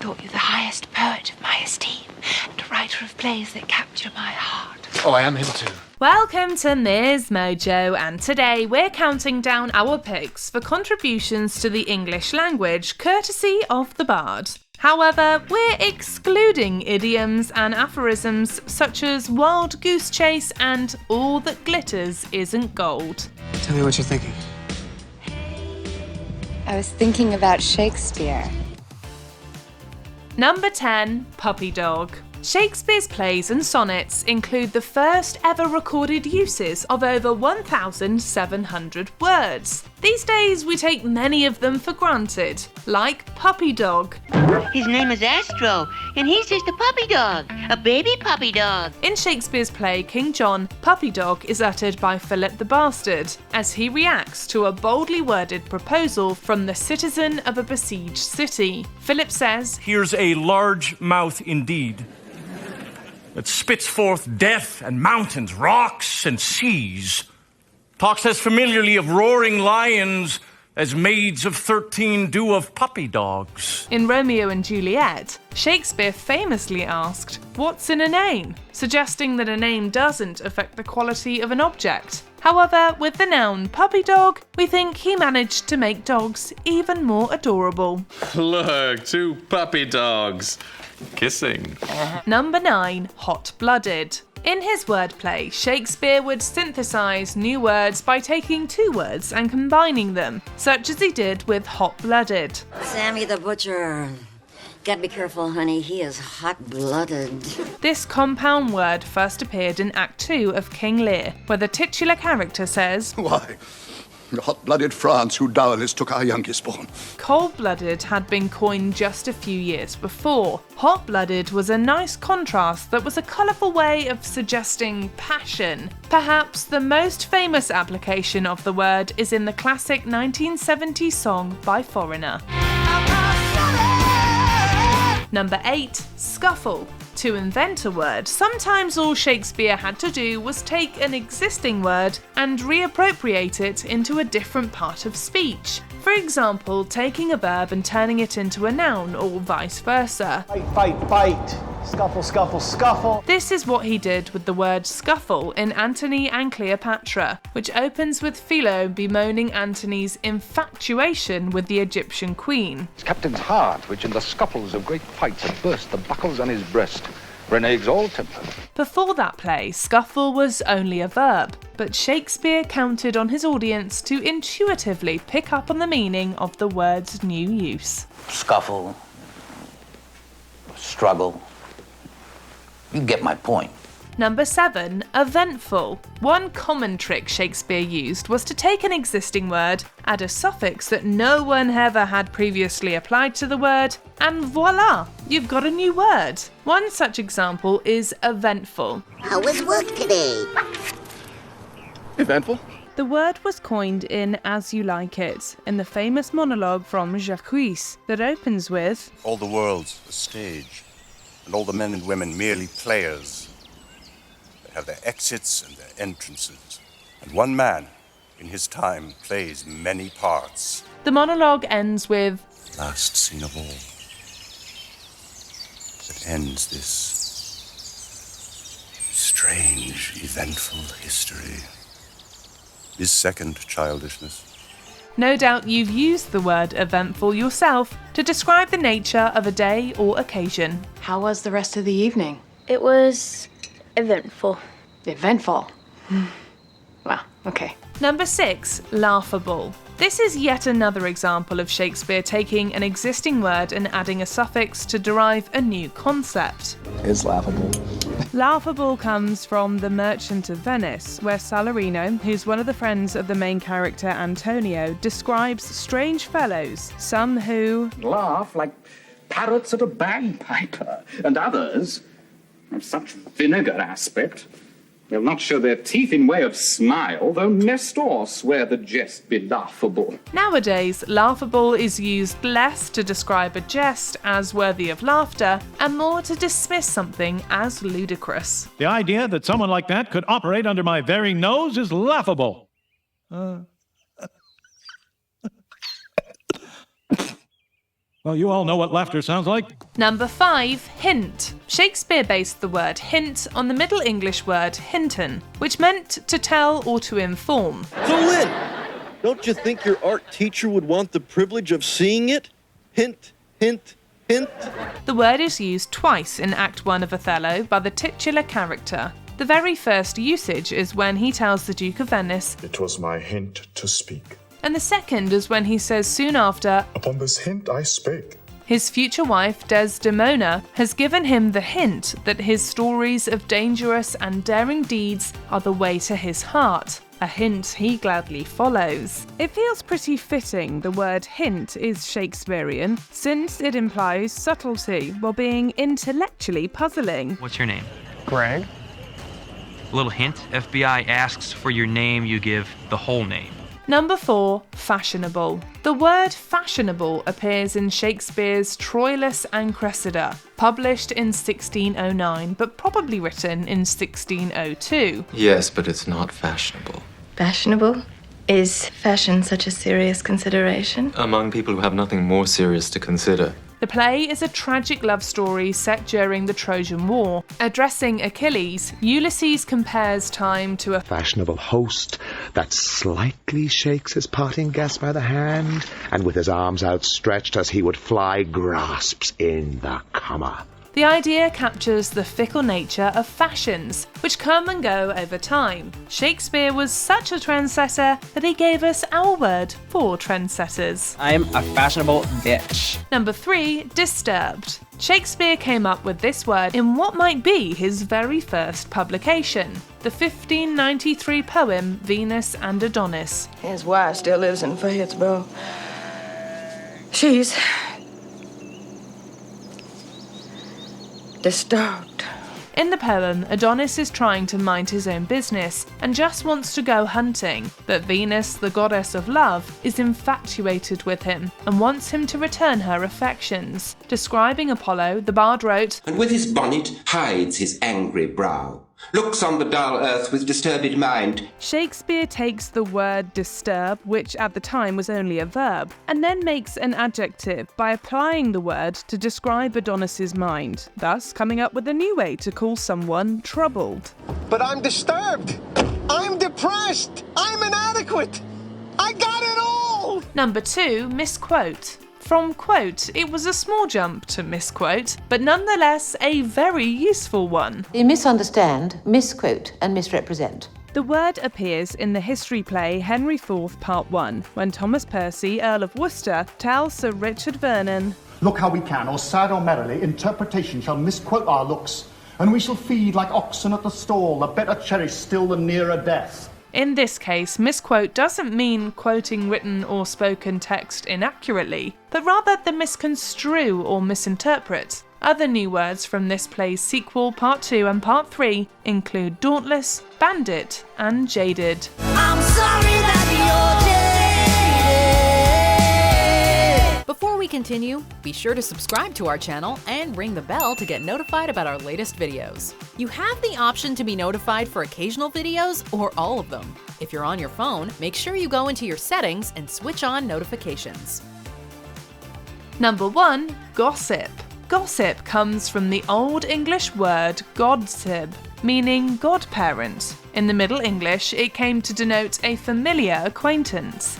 thought you the highest poet of my esteem, and a writer of plays that capture my heart. Oh, I am him too. Welcome to MsMojo, and today we're counting down our picks for contributions to the English language, courtesy of the Bard. However, we're excluding idioms and aphorisms such as wild goose chase and all that glitters isn't gold. Tell me what you're thinking. I was thinking about Shakespeare. Number 10, Puppy Dog. Shakespeare's plays and sonnets include the first ever recorded uses of over 1,700 words. These days we take many of them for granted, like puppy dog. His name is Astro, and he's just a puppy dog, a baby puppy dog. In Shakespeare's play King John, puppy dog is uttered by Philip the Bastard as he reacts to a boldly worded proposal from the citizen of a besieged city. Philip says, "Here's a large mouth indeed, that spits forth death and mountains, rocks and seas, talks as familiarly of roaring lions as maids of 13 do of puppy dogs." In Romeo and Juliet, Shakespeare famously asked, "What's in a name?" suggesting that a name doesn't affect the quality of an object. However, with the noun puppy dog, we think he managed to make dogs even more adorable. Look, two puppy dogs kissing. Number 9, hot-blooded. In his wordplay, Shakespeare would synthesize new words by taking two words and combining them, such as he did with hot-blooded. Sammy the Butcher. Gotta be careful, honey. He is hot-blooded. This compound word first appeared in Act 2 of King Lear, where the titular character says, "Why, hot-blooded France, who dowerless took our youngest born." Cold-blooded had been coined just a few years before. Hot-blooded was a nice contrast that was a colourful way of suggesting passion. Perhaps the most famous application of the word is in the classic 1970s song by Foreigner. Number 8, scuffle. To invent a word, sometimes all Shakespeare had to do was take an existing word and reappropriate it into a different part of speech. For example, taking a verb and turning it into a noun, or vice versa. Fight, fight, fight. Scuffle, scuffle, scuffle. This is what he did with the word scuffle in Antony and Cleopatra, which opens with Philo bemoaning Antony's infatuation with the Egyptian queen. His captain's heart, which in the scuffles of great fights had burst the buckles on his breast, reneges all temper. Before that play, scuffle was only a verb, but Shakespeare counted on his audience to intuitively pick up on the meaning of the word's new use. Scuffle, struggle. You get my point. Number 7, eventful. One common trick Shakespeare used was to take an existing word, add a suffix that no one ever had previously applied to the word, and voila, you've got a new word. One such example is eventful. How was work today? Eventful? The word was coined in As You Like It, in the famous monologue from Jacques that opens with, "All the world's a stage, and all the men and women merely players. They have their exits and their entrances, and one man, in his time, plays many parts." The monologue ends with, "Last scene of all, that ends this strange, eventful history, is second childishness." No doubt you've used the word eventful yourself to describe the nature of a day or occasion. How was the rest of the evening? It was eventful. Eventful? Wow, okay. Number 6, laughable. This is yet another example of Shakespeare taking an existing word and adding a suffix to derive a new concept. It's laughable. Laughable comes from The Merchant of Venice, where Salarino, who's one of the friends of the main character Antonio, describes strange fellows, some who laugh like parrots at a bagpiper, and others of such vinegar aspect they'll not show their teeth in way of smile, though Nestor swear the jest be laughable. Nowadays, laughable is used less to describe a jest as worthy of laughter and more to dismiss something as ludicrous. The idea that someone like that could operate under my very nose is laughable. Well, you all know what laughter sounds like. Number 5, hint. Shakespeare based the word hint on the Middle English word hinton, which meant to tell or to inform. So, Lynn, don't you think your art teacher would want the privilege of seeing it? Hint, hint, hint. The word is used twice in Act 1 of Othello by the titular character. The very first usage is when he tells the Duke of Venice, "It was my hint to speak." And the second is when he says soon after, "Upon this hint I spake." His future wife, Desdemona, has given him the hint that his stories of dangerous and daring deeds are the way to his heart, a hint he gladly follows. It feels pretty fitting the word hint is Shakespearean, since it implies subtlety while being intellectually puzzling. What's your name? Greg? A little hint, FBI asks for your name, you give the whole name. Number 4, fashionable. The word fashionable appears in Shakespeare's Troilus and Cressida, published in 1609, but probably written in 1602. Yes, but it's not fashionable. Fashionable? Is fashion such a serious consideration? Among people who have nothing more serious to consider. The play is a tragic love story set during the Trojan War. Addressing Achilles, Ulysses compares time to a fashionable host that slightly shakes his parting guest by the hand, and with his arms outstretched as he would fly, grasps in the comer. The idea captures the fickle nature of fashions, which come and go over time. Shakespeare was such a trendsetter that he gave us our word for trendsetters. I'm a fashionable bitch. Number 3, disturbed. Shakespeare came up with this word in what might be his very first publication, the 1593 poem Venus and Adonis. His wife still lives in Fayetteville. She's disturbed. In the poem, Adonis is trying to mind his own business and just wants to go hunting, but Venus, the goddess of love, is infatuated with him and wants him to return her affections. Describing Apollo, the bard wrote, "And with his bonnet hides his angry brow, looks on the dull earth with disturbed mind." Shakespeare takes the word disturb, which at the time was only a verb, and then makes an adjective by applying the word to describe Adonis's mind, thus coming up with a new way to call someone troubled. But I'm disturbed. I'm depressed. I'm inadequate. I got it all. Number 2, misquote. From quote, it was a small jump to misquote, but nonetheless a very useful one. They misunderstand, misquote, and misrepresent. The word appears in the history play Henry IV Part 1, when Thomas Percy, Earl of Worcester, tells Sir Richard Vernon, "Look how we can, or sad or merrily, interpretation shall misquote our looks, and we shall feed like oxen at the stall, the better cherished still the nearer death." In this case, misquote doesn't mean quoting written or spoken text inaccurately, but rather to misconstrue or misinterpret. Other new words from this play's sequel, Part 2 and Part 3, include dauntless, bandit, and jaded. I'm sorry that you're jaded. Before we continue, be sure to subscribe to our channel and ring the bell to get notified about our latest videos. You have the option to be notified for occasional videos or all of them. If you're on your phone, make sure you go into your settings and switch on notifications. Number 1, gossip. Gossip comes from the Old English word godsib, meaning godparent. In the Middle English, it came to denote a familiar acquaintance.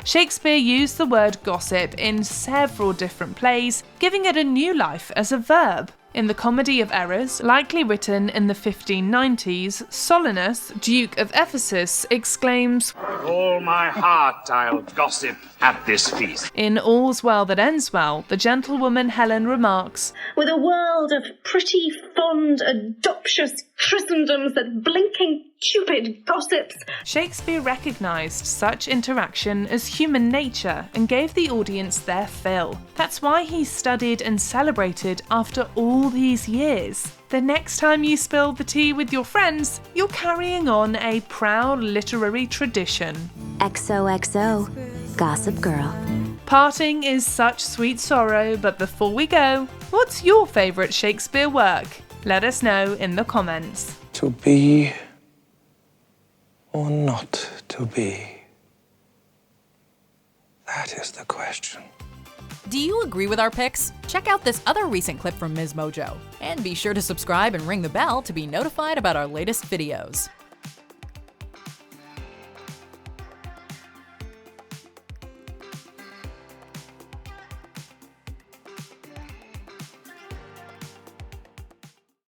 Shakespeare used the word gossip in several different plays, giving it a new life as a verb. In the Comedy of Errors, likely written in the 1590s, Solinus, Duke of Ephesus, exclaims, "With all my heart I'll gossip at this feast." In All's Well That Ends Well, the gentlewoman Helen remarks, "With a world of pretty, fond, adoptious Christendoms that blinking Cupid gossips." Shakespeare recognised such interaction as human nature and gave the audience their fill. That's why he's studied and celebrated after all these years. The next time you spill the tea with your friends, you're carrying on a proud literary tradition. XOXO, Gossip Girl. Parting is such sweet sorrow, but before we go, what's your favourite Shakespeare work? Let us know in the comments. To be or not to be. That is the question. Do you agree with our picks? Check out this other recent clip from MsMojo. And be sure to subscribe and ring the bell to be notified about our latest videos.